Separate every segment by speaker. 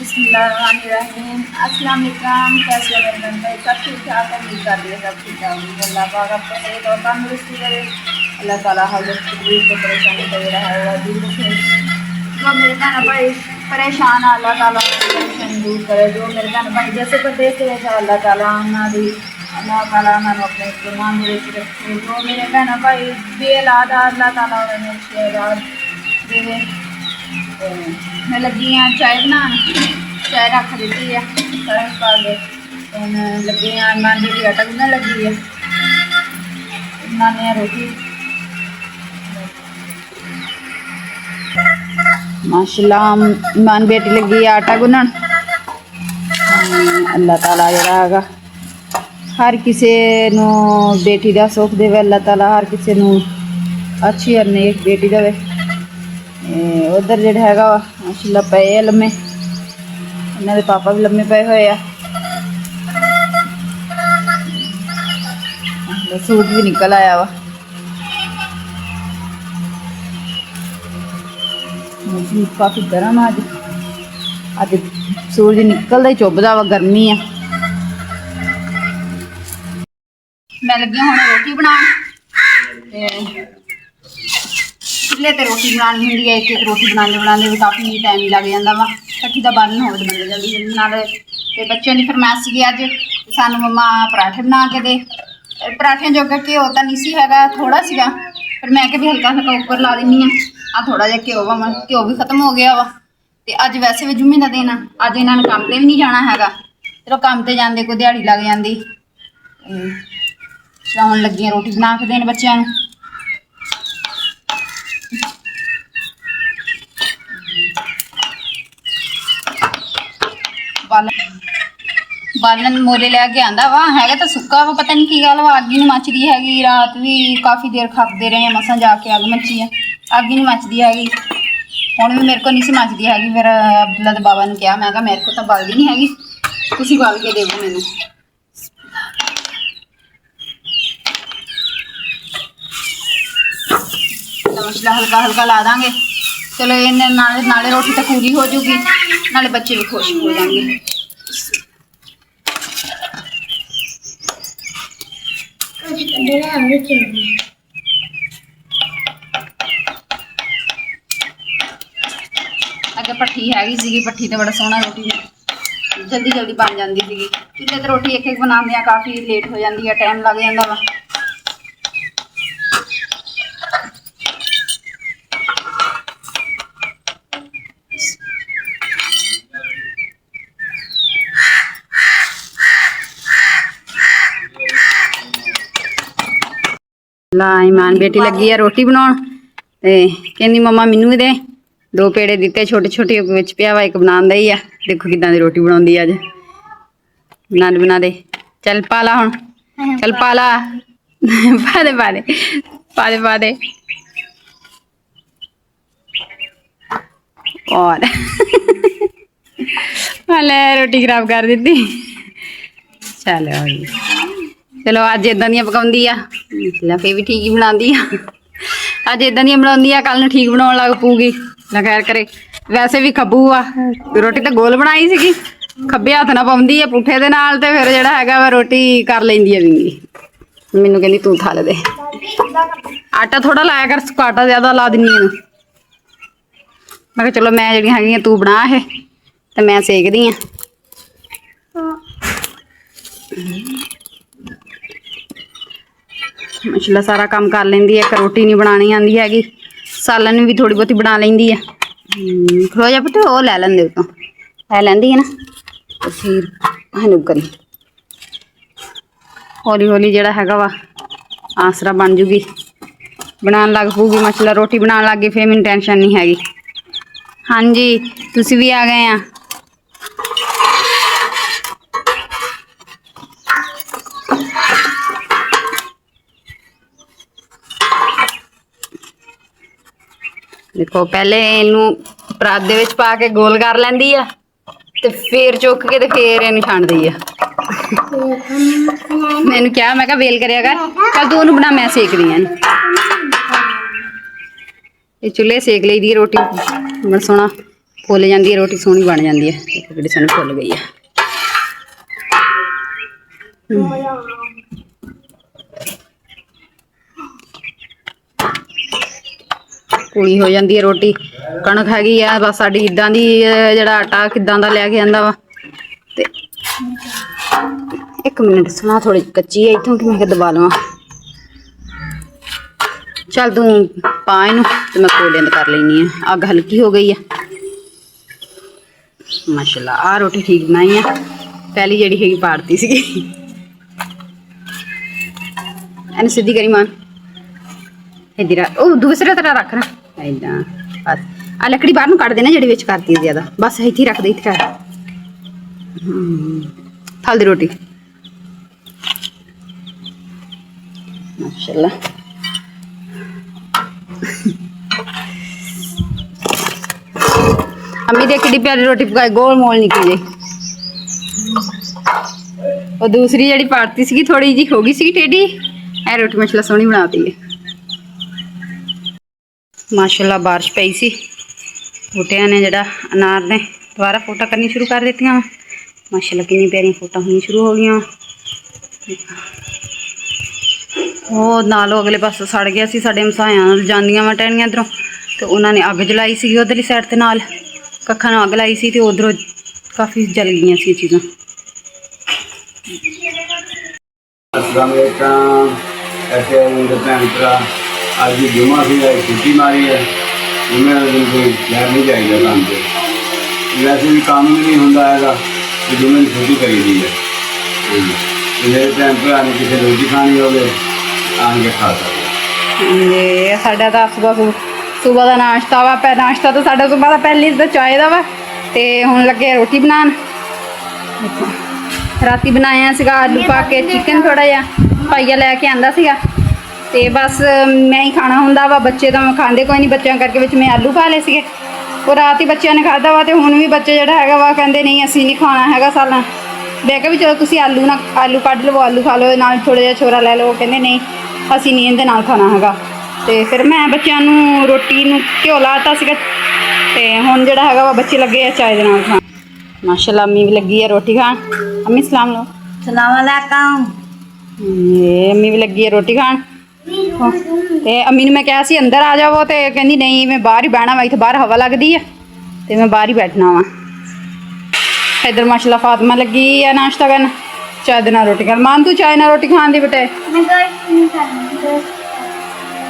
Speaker 1: बिस्मिल्लाहिर्रहमानिर्रहीम। अस्सलाम वालेकुम। कैसे हो मेरे भाई? सब ठीक ठाक है? उम्मीद कर रही है सब ठीक ठाक होंगे। अल्लाह पाक आपको सेहत और तंदुरुस्ती करे। अल्लाह ताला हर वक्त तकलीफ को परेशानी दे रहा है और दूर रखे। जो मेरे बहन भाई परेशान है अल्लाह ताला उनकी टेंशन दूर करे। जो मेरे बहन भाई जैसे प्रदेश के वजह अल्लाह ताला उन्होंने अल्लाह ताला उन्होंने अपने ईमान में रखे। जो मेरे बहन भाई बेऔलाद अल्लाह ताला उन्हें अच्छी औलाद देवे। मैं लगी हाँ चाय बनाने, चाय रख दी है सर्फ पा के। लगी हाँ ईमान बेटी आटा गुनन लगी है, बनाने रोटी। माशाल्लाह ईमान बेटी लगी है आटा गुनन। अल्लाह ताला जरा हैगा हर किसी नू बेटी का सुख देवे। अल्लाह ताला हर किसी नू अच्छी और नेक बेटी देवे। उधर जो है माशाल्लाह पे लम्मे, इन्होंने पापा भी लम्मे पे हुए आ। सूरज भी निकल आया वा, मौसम काफ़ी गर्म है अज सूरज निकलता ही चुभदा वा, गर्मी है। मैं लगी हूँ रोटी बना, चुल्हे ते रोटी बनानी होंगी है। एक एक रोटी बनाने बनाने भी काफ़ी टाइम लग जाता वा। कट्ठी का बन हो बंद जल्दी जल्दी नाल। ते बच्चों की फरमाइश सी अज सानू मम्मा पराठे बना के दे। पराठे जोगा घ्यो तो नहीं सी हैगा, थोड़ा सीगा, पर मैं भी हल्का हल्का उपर ला दिनी आ। थोड़ा जिहा घ्यो वा, घ्यो भी खत्म हो गया वा। ते अज वैसे भी जुम्मे का दिन आ, अज इन्होंने काम पर भी नहीं जाना हैगा। चलो काम पर जाते कोई दिहाड़ी लग जाती। हुण लगी रोटी बना के देन बच्चों नूं। बालन मोले लैके आंदा वा, है तो सुक्का वा, पता नहीं की गल वा, अग ही नहीं मचदी हैगी। रात भी काफ़ी देर खपते रहे, मसा जाके अग मची है, अग ही नहीं मचदी हैगी। हुण भी मेरे को नहीं सी मचदी हैगी। फिर अब्दुल्ला दे बाबा ने कहा, मैं कहा मेरे को तो बलदी नहीं हैगी, तुसीं बल के देवो मैनूं। मसला हल्का हल्का ला देंगे, चलो इन्हें नाले रोटी तो पूरी हो जूगी, नाले बच्चे भी खुश हो जाएंगे। अगे भट्ठी हैगी सी, भट्ठी तो बड़ा सोहना रोटी जल्दी जल्दी बन जाती सी। चूल्हे तो रोटी एक एक बनाने काफ़ी लेट हो जाती है, टाइम लग जाता वा। ला ईमान बेटी लगी है रोटी बनाउण ते कहंदी मम्मा मैनू भी दे। दो पेड़े दिते छोटे छोटे विच पिया वा, एक बनांदा ही आ। देखो किदां दी रोटी बनाउंदी अज। बना दे, चल पा ला हुण, चल पा ला, पा दे पा दे पा दे पा दे। और ले रोटी खराब कर दी। चलो चलो अज इदां दियां पकाउंदी आ, फिर भी ठीक ही बनाती आ। अज इदां दियां बनाउंदी आ, कल नूं ठीक बनाउण लग पऊगी, खैर करे। वैसे भी खब्बू आ, रोटी तो गोल बनाई सीगी, खब्बे हत्थ ना पाउंदी है पुट्ठे दे नाल, ते फिर जिहड़ा हैगा वा रोटी कर लैंदी है विंगी। मैनूं कहंदी तूं खा ले दे, आटा थोड़ा लाया कर, आटा ज़्यादा ला दिन्नी है। मैं कहा चलो मैं जिहड़ियां हैगियां तूं बना है ते मैं सेकदी आं। माशाल्लाह सारा काम कर लेंदी है, एक रोटी नहीं बनानी आंदी हैगी, सालन भी थोड़ी बहुती बना लेंदी है। खलो जा पुत्त वो लै लैंदे तो लै लैंदी है ना, तो फिर हनू करी हौली हौली जिहड़ा हैगा वा आसरा बन जूगी, बनान लग पऊगी। माशाल्लाह रोटी बनान लग गई फिर मैनूं टेंशन नहीं हैगी। हाँ जी तुसीं भी आ गए आ। देखो पहले इनू परात दे विच पा के गोल कर लैंदी आ, ते फिर चुक के ते फिर इनू छांटदी आ। मैनू क्या मैं कहा वेल करिया कर, चल तू ओनू बना मैं सेकदी आं। ये चुल्हे सेक ली दी रोटी बड़ा सोहना
Speaker 2: फुल जाती है रोटी, सोहनी बन जाती है। कि सोहनी फुल गई है। पूरी हो जाती है रोटी। कणक हैगी आ बस साडी इदां दी, जिहड़ा आटा किदां दा लैके आंदा वा। ते एक मिनट सुना, थोड़ी कच्ची है इत्थों कि मैं दबा लवां। चल तू पा इनू ते मैं कोलियां कर लेनी है। अग हल्की हो गई है माशाल्लाह। आ रोटी ठीक बनाई है। पहली जिहड़ी हैगी पाड़ती सी। एनू सीधी करी मान, इधर ओ दूसरे तरह रख ना इदां। बस आ लकड़ी बाहर नूं कट देना जिहड़ी विच करती ज्यादा। बस इत्थे ही रख दे, इत्थे कर। थल दी रोटी माशाल्लाह। अम्मी देख कितनी प्यारी रोटी पकाई, गोल मोल निकली जी। और दूसरी जी पारती सी थोड़ी जी हो गई सी टेढ़ी। ए रोटी माशाल्लाह सोहनी बनाती है माशाल्लाह। बारिश पई सी, बूटियां ने जड़ा अनार ने दोबारा फोटा करनी शुरू कर दी माशाल्लाह। कितनी प्यारियां फोटा होनी शुरू हो गई। वो नालों अगले पासों सड़ गया सी, साडे हमसायां जांदियां वा टहनियां इधरों, तो उन्होंने अग जलाई सी उधरली साइड ते नाल कखा नाल अग लाई सी, ते उधरों काफ़ी जल गई सी चीज़ां।
Speaker 3: आज जुम्मा सी, छुट्टी मारी है। जुम्मे वाले दिन कोई लैब नहीं चाहिए काम से, वैसे भी काम नहीं होंदा है कि जुम्मे की छुट्टी करी दी है। मेरे भैन भरा ने किसी रोटी खानी हो आन के खा सकते।
Speaker 2: साडा तो सुबह का नाश्ता वा। नाश्ता तो साडा सुबह का पहले तो चाय का वा, ते हुण लगे रोटी बनान। राती बनाया सीगा आलू पा के चिकन, थोड़ा जिहा भाईया लैके आंदा सीगा, ते बस मैं ही खाना हुंदा वा। बच्चे तो खांदे कोई नहीं, बच्चों करके विच मैं आलू पा ले सीगे। और रात ही बच्चों ने खादा वा, ते हुण भी बच्चे जिहड़ा हैगा वा कहंदे नहीं असीं नहीं खाना हैगा साला। मैं कहा भी चलो तुसीं आलू ना आलू कढ लवो, आलू खा लो नाल थोड़ा जिहा छोरा लै लो। कहंदे नहीं असीं नहीं इहदे नाल खाना हैगा। ते फिर मैं बच्चों नूं रोटी नूं घ्यो लाता सीगा, ते हुण जिहड़ा हैगा वा बच्चे लगे आ चाय दे नाल खाण माशाल्लाह। अम्मी भी लगी है रोटी खाण। अम्मी सलाम लो।
Speaker 1: सलाम अलैकुम।
Speaker 2: अम्मी भी लगी है रोटी खाण। ते अम्मी नूं मैं कहा सी अंदर आ जाओ, ते कहंदी नहीं मैं बाहर ही बहना वा, इत्थे बाहर हवा लगदी है, ते मैं बाहर ही बैठना वा। इधर माशाल्लाह फातिमा लगी है नाश्ता करन, चाय दे नाल रोटी खाण। मान तू चाय नाल रोटी खाण दी बेटे।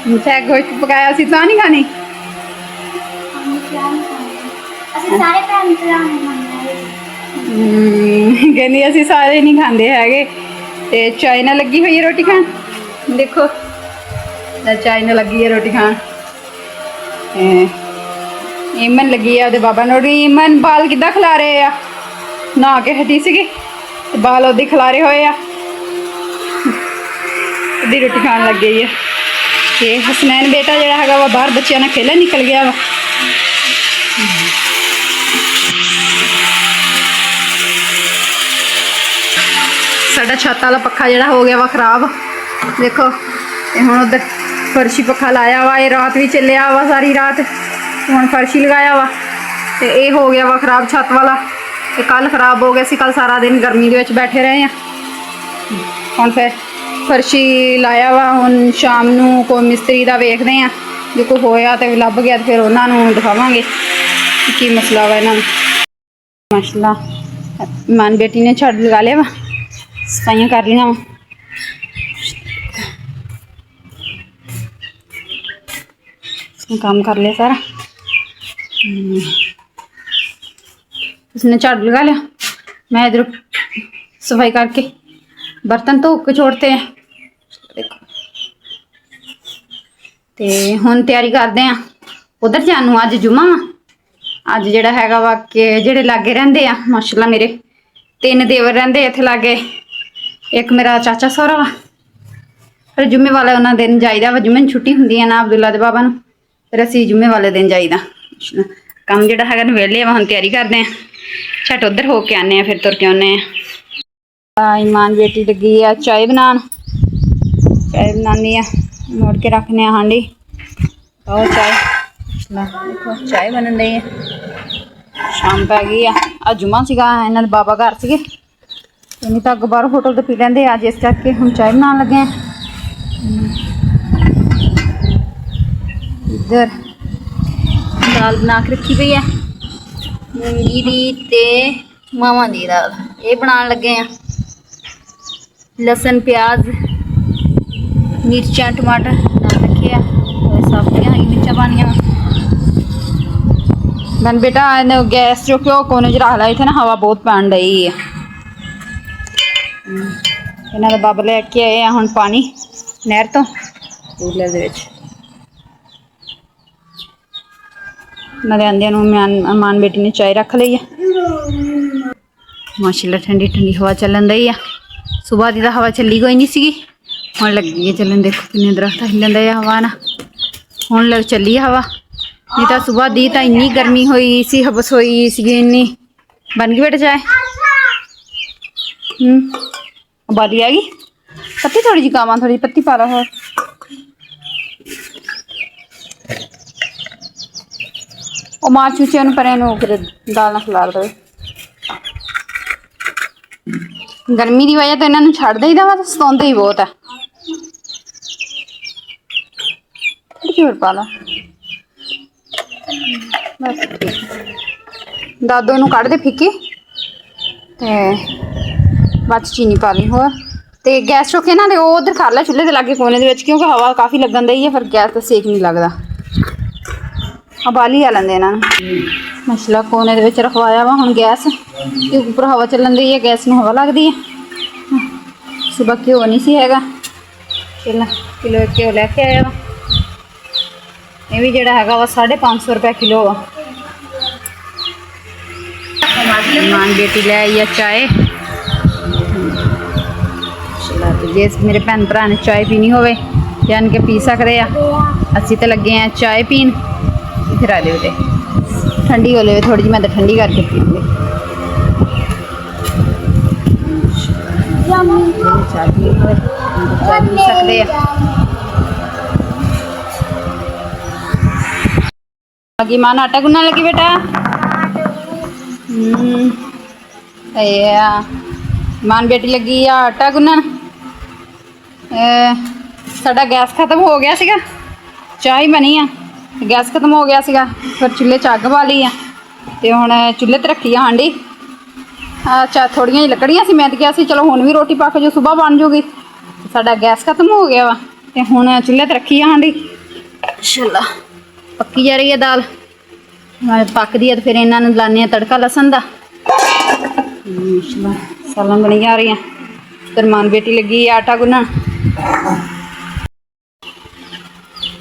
Speaker 2: मैं गोश्त पकाया सी, तां नहीं खानी? कहंदी असीं सारे नहीं खांदे हैगे। ते चाय नाल लगी हुई है रोटी खाण। देखो चाय नाल लगी है रोटी खाण। ईमन लगी है बाबा नोड़ी। ईमन बाल किद्दां खिलारे आ, नहा के हटी सीगी, बाल ओदे खिलारे होए आ, अद्धी रोटी खाण लग गई है। ते हसनैन बेटा जिहड़ा हैगा वा बाहर बच्चों नाल खेलन निकल गया वा। साडा छत वाला पक्खा जिहड़ा हो गया वा खराब, देखो। ते हुण उधर फर्शी पक्खा लाया वा, ये रात भी चलिया वा सारी रात। हुण फर्शी लगाया वा, ते ये हो गया वा खराब छत वाला। ते कल खराब हो गया सी, कल सारा दिन गर्मी दे विच बैठे रहे हैं। हुण फिर फर्शी लाया वा, हुण शाम नूं कोई मिस्त्री दा वेखदे आ, जे कोई होया ते लभ गया ते फिर उन्हां नूं दिखावांगे की मसला वा इन्हां नूं। माशाल्लाह ईमान बेटी ने झाड़ू लगा लिया वा, सफाइयां कर लिया वा। काम कर लिया सारा, उसने झाड़ू लगा लिया। मैं इधर सफाई करके बर्तन धो के छोड़ते हैं। देखो ते हुण तैयारी करते हैं उधर जाने। अज जुम्मा वा, अज जिहड़ा हैगा वा कि जिहड़े लागे रहिंदे आ माशाल्लाह मेरे 3 देवर रहिंदे इत्थे लागे। एक मेरा चाचा सहुरा वा, फिर जुम्मे वाले उन्हां दिन जाईदा वा। जुम्मे छुट्टी हुंदी है ना अब्दुल्ला दे बाबा नूं, फिर असीं जुम्मे वाले दिन जाईदा। काम जिहड़ा हैगा नवेले वा, हुण तैयारी करते हैं, झट उधर हो के आने, फिर तुर के आने। ईमान बेटी लगी है चाय बनान, चाय बनानी है, मोड़ के रखने हांडी और चाय। देखो चाय बनन दी है। ਸ਼ਾਮ ਪੈ ਗਈ ਆ। ਅੱਜ ਜੁਮਾ ਸੀਗਾ, ਇਹਨਾਂ ਦੇ ਬਾਬਾ ਘਰ ਸੀਗੇ, ਨਹੀਂ ਤਾਂ ਅੱਗੇ ਬਾਹਰ ਹੋਟਲ ਤੇ ਪੀ ਲੈਂਦੇ ਅੱਜ, ਇਸ ਕਰਕੇ ਹੁਣ ਚਾਹ ਬਣਾਉਣ ਲੱਗੇ ਆ। ਇੱਧਰ ਦਾਲ ਬਣਾ ਕੇ ਰੱਖੀ ਪਈ ਆ, ਮੂੰਗੀ ਦੀ ਤੇ ਮਾਵਾਂ ਦੀ ਦਾਲ, ਇਹ ਬਣਾਉਣ ਲੱਗੇ ਆ। ਲਸਣ ਪਿਆਜ਼ ਮਿਰਚਾਂ ਟਮਾਟਰ ਨਾਲ ਰੱਖੇ ਆ, ਸਬਜ਼ੀਆਂ ਹਰੀ ਮਿਰਚਾਂ ਪਾਣੀਆਂ। ਮੈਂ ਬੇਟਾ ਇਹਨੇ ਗੈਸ ਜੋ ਕਿ ਉਹ ਕੋਨੇ 'ਚ ਰੱਖ ਲਾ, ਇੱਥੇ ਨਾ ਹਵਾ ਬਹੁਤ ਪੈਣ ਡਈ ਆ। ਇਹਨਾਂ ਦਾ ਬਾਬਾ ਲੈ ਕੇ ਆਏ ਆ ਹੁਣ ਪਾਣੀ ਨਹਿਰ ਤੋਂ ਕੂਲਰ ਦੇ ਵਿੱਚ। ਇਹਨਾਂ ਦੇ ਆਂਦਿਆਂ ਨੂੰ ਮਾਨ ਬੇਟੀ ਨੇ ਚਾय ਰੱਖ ਲਈ ਆ। ਮਾਸ਼ਾਅੱਲਾ ਠੰਡੀ ਠੰਡੀ ਹਵਾ ਚੱਲਣ ਦਈ ਆ। ਸੁਬਾਹ ਦੀ ਤਾਂ ਹਵਾ ਚੱਲੀ ਕੋਈ ਨਹੀਂ ਸੀਗੀ, ਹੁਣ ਲੱਗੀ ਹੈ ਚੱਲਣ। ਦੇਖੋ ਕਿੰਨੇ ਦਰਖਤ ਹਿੱਲਣ ਦਏ ਆ ਹਵਾ ਨਾਲ, ਹੁਣ ਲੱਗ ਚੱਲੀ ਹਵਾ। नहीं तो सुबह दी तो इन्नी गर्मी हुई सी, हबस हुई सी इन्नी। बन गई बेटा चाय? उबाली आ गई। पत्ती थोड़ी जी कावां, थोड़ी पत्ती पा लो और मार चूचे परे फिर दाल ना खिलार दे। गर्मी की वजह तो इन्होंने छड़ देदा वा, सताउंदे ही बहुत है। होर पा ला बस दादो नूं कढ़ दे फिक्की ते बाद चीनी पा ली। होर ते गैस चुके ना वो उधर कर लै चुल्हे के लागे कोने दे विच, क्योंकि हवा काफ़ी लगन दी है, फिर गैस का सेक नहीं लगता। उबाली आ लेंदे इन्हां नूं। मसला कोने दे विच रखवाया वा हुण गैस के उपर हवा चलन दी है, गैस नूं हवा लगदी है। सुबह घ्यो नहीं सी हैगा, किलो घ्यो लैके आया वा। ये भी जोड़ा है वा 550 रुपये किलो वा। मान बेटी ले आई है चाय। जे मेरे भैन भरा ने चाय पीनी होवे यानी कि पी सकते हैं। असी तो लगे हैं चाय पीन, फिर आ दे ठंडी हो ले थोड़ी जी, मैं तो ठंडी करके पीऊँगी। चाय पी सकते हैं। लगी मान आटा गुनन लगी बेटा। मान बेटी लगी आ आटा गुनन। साडा गैस खत्म हो गया सीगा, चाय बनी आ, गैस खत्म हो गया सीगा, फिर चुल्हे च अग बाली आ ते हुण चुल्हे ते रखी आ हांडी। अच्छा थोड़ियां जी लकड़ियां सी, मैं तो कहा सी चलो हुण भी रोटी पक जो सुबह बन जूगी। साडा गैस खत्म हो गया वा ते हुण चुल्हे ते रखी आ हांडी। चलो पक्की जा रही है दाल, पकदी है तो फिर इन्होंने लाने तड़का लसन का। सालन बनी जा रही है। फिर मान बेटी लगी आटा गुनन।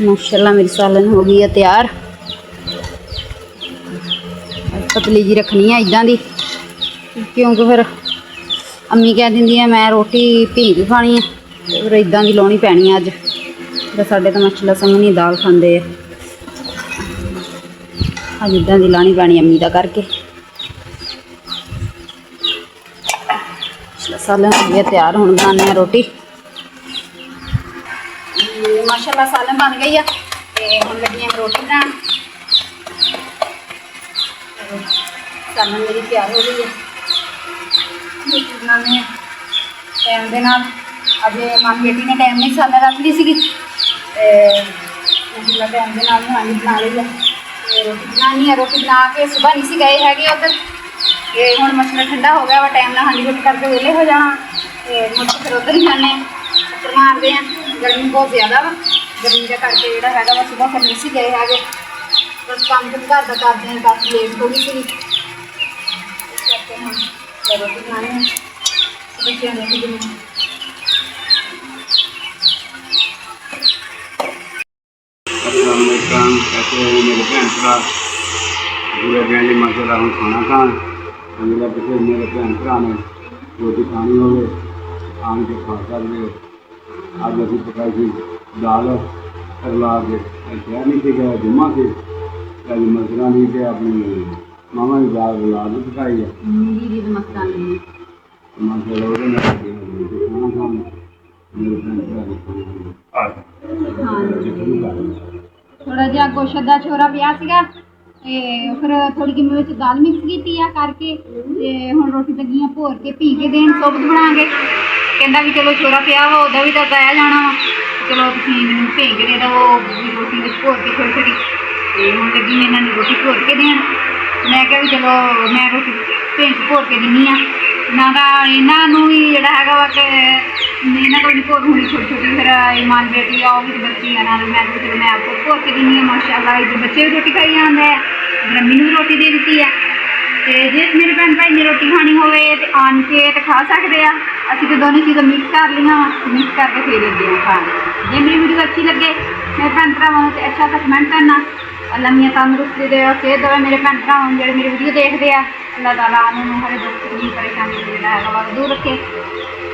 Speaker 2: माशाल्लाह मेरी सालन हो गई है तैयार। पतली जी रखनी है इदां दी, क्योंकि फिर अम्मी कह दी है मैं रोटी भीग खानी है, फिर इदां दी लानी पैनी है। अज साडे तो माशाल्लाह संगनी दाल खांदे है, अज इदां दी लानी पैनी अम्मी दा करके। सालन हो गया तैयार, हुण बनाने रोटी। माशाल्लाह सालन बन गई है ते हुण लगी है रोटी बनाउण। सालन मेरी तैयार हो गई है, रोटी बनाने टाइम दे नाल। अज मां बेटी ने टाइम नहीं सालन रख ली सीगी ते टाइम दे नाल हांडी बना ली है। रोटी बनानी है, रोटी बना के सुबह नहीं सी गए है उधर, ये हुण मसला ठंडा हो गया वा, टाइम ना हांडी रोटी करके वेले हो जाना ते मुझ फिर उधर ही जाने चक्कर मारते हैं। गर्मी बहुत ज़्यादा वा, गर्मी के करके जोड़ा है वा सुबह फिर नहीं सी गए है, बस काम कुछ घर का करते हैं, काफ़ी लेट हो गई सी। रोटी बनानी है बच्चों ने भी।
Speaker 3: कैसे हो मेरे भैन भरा? पूरे गए जी माशाल्लाह हम खाना खान मेरा पिछले मेरे भैन भरा ने रोटी खानी हो आन के खा सकते। अज अभी पकाई थी दाल करला के, शहर नहीं थे गया जुम्मा से, अज मसला नहीं थे अपनी मामा की दाल भी पकाई है माशाल्लाह। खाना खान मेरे भैन भरा
Speaker 2: थोड़ा जहा गोशत का छोरा पिया सीगा ਤੇ ਫਿਰ ਥੋੜੀ ਜਿਹੀ ਮੈਂ ਵਿੱਚ ਦਾਲ ਮਿਕਸ ਕੀਤੀ ਆ ਕਰਕੇ ਤੇ ਹੁਣ ਰੋਟੀ ਲੱਗੀਆਂ ਭੋਰ ਕੇ ਭੀ ਕੇ ਦੇਣ ਸੁਬਤ ਬਣਾਗੇ। ਕਹਿੰਦਾ ਵੀ ਚਲੋ ਛੋਰਾ ਪਿਆ ਵਾ ਉਹਦਾ ਵੀ ਤਾਂ ਗਾਇਆ ਜਾਣਾ ਵਾ, ਚਲੋ ਤੁਸੀਂ ਮੈਨੂੰ ਭੇਜ ਕੇ ਦੇ ਦਿਓ ਵੀ ਰੋਟੀ ਵਿੱਚ ਭੋਰ ਕੇ ਥੋੜੀ ਥੋੜੀ। ਤੇ ਹੁਣ ਲੱਗੀ ਮੈਂ ਇਹਨਾਂ ਦੀ ਰੋਟੀ ਭੋਰ ਕੇ ਦੇਣ। ਮੈਂ ਕਿਹਾ ਵੀ ਚਲੋ ਮੈਂ ਰੋਟੀ ਭੇਜ ਭੋਰ ਕੇ ਦਿੰਦੀ ਆ ਨਾ ਤਾਂ ਇਹਨਾਂ ਨੂੰ ਵੀ ਜਿਹੜਾ ਹੈਗਾ ਵਾ ਕਿ ਇਹਨਾਂ ਤੋਂ ਵੀ ਭੋਰ ਹੋਣੀ ਛੋਟੀ ਛੋਟੀ। ਫਿਰ ਇਮਾਨ ਬੇਟੀ ਆ ਉਹ ਵੀ ਬੱਚੀ ਆ ਨਾਲ, ਮੈਂ ਚਲੋ ਮੈਂ ਆਪ ਭੋਰ ਕੇ ਦਿੰਦੀ ਹਾਂ। ਮਾਸ਼ਾਅੱਲਾ ਇੱਧਰ ਬੱਚੇ ਵੀ ਰੋਟੀ ਖਾਈ ਜਾਂਦੇ ਆ, ਮੰਮੀ ਨੂੰ ਵੀ ਰੋਟੀ ਦੇ ਦਿੱਤੀ ਆ। ਤੇ ਜੇ ਮੇਰੇ ਭੈਣ ਭਾਈ ਨੇ ਰੋਟੀ ਖਾਣੀ ਹੋਵੇ ਤੇ ਆਣ ਕੇ ਤੇ ਖਾ ਸਕਦੇ ਆ। ਅਸੀਂ ਤਾਂ ਦੋਨੇ ਚੀਜ਼ਾਂ ਮਿਕਸ ਕਰ ਲਈਆਂ, ਮਿਕਸ ਕਰਕੇ ਫਿਰ ਲੱਗੇ ਆ ਖਾਣ। ਜੇ ਮੇਰੀ ਵੀਡੀਓ ਅੱਛੀ ਲੱਗੇ ਮੇਰੇ ਭੈਣ ਭਰਾਵਾਂ ਨੂੰ ਤੇ ਅੱਛਾ ਤਾਂ ਕਮੈਂਟ ਕਰਨਾ। ਅੱਲਾ ਮੀਆਂ ਤੰਦਰੁਸਤੀ ਦੇ ਸਿਹਤ ਦੇਵੇ ਮੇਰੇ ਭੈਣ ਭਰਾਵਾਂ ਨੂੰ ਜਿਹੜੇ ਮੇਰੀ ਵੀਡੀਓ ਦੇਖਦੇ ਆ। ਅੱਲਾਹ ਤਾਲਾ ਉਹਨਾਂ ਨੂੰ ਹਰੇ ਦੁੱਖ ਤਕਲੀਫ ਪਰੇਸ਼ਾਨੀ ਜਿਹੜਾ ਹੈਗਾ ਵਾ ਦੂਰ ਰੱਖੇ।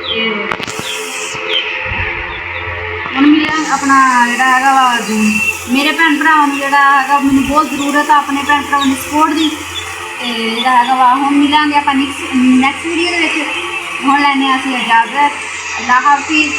Speaker 2: ਤੇ ਹੁਣ ਮਿਲਿਆ ਆਪਣਾ ਜਿਹੜਾ ਹੈਗਾ ਵਾ ਮੇਰੇ ਭੈਣ ਭਰਾਵਾਂ ਨੂੰ ਜਿਹੜਾ ਹੈਗਾ ਮੈਨੂੰ ਬਹੁਤ ਜ਼ਰੂਰਤ ਆ ਆਪਣੇ ਭੈਣ ਭਰਾਵਾਂ ਦੀ ਸਪੋਰਟ ਦੀ। ਤੇ ਜਿਹੜਾ ਹੈਗਾ ਵਾ ਹੁਣ ਮਿਲਾਂਗੇ ਆਪਾਂ ਨੈਕਸਟ ਵੀਡੀਓ ਦੇ ਵਿੱਚ। ਹੁਣ ਲੈਂਦੇ ਹਾਂ ਅਸੀਂ ਇਜਾਜ਼ਤ। ਅੱਲਾਹ ਹਾਫਿਜ਼।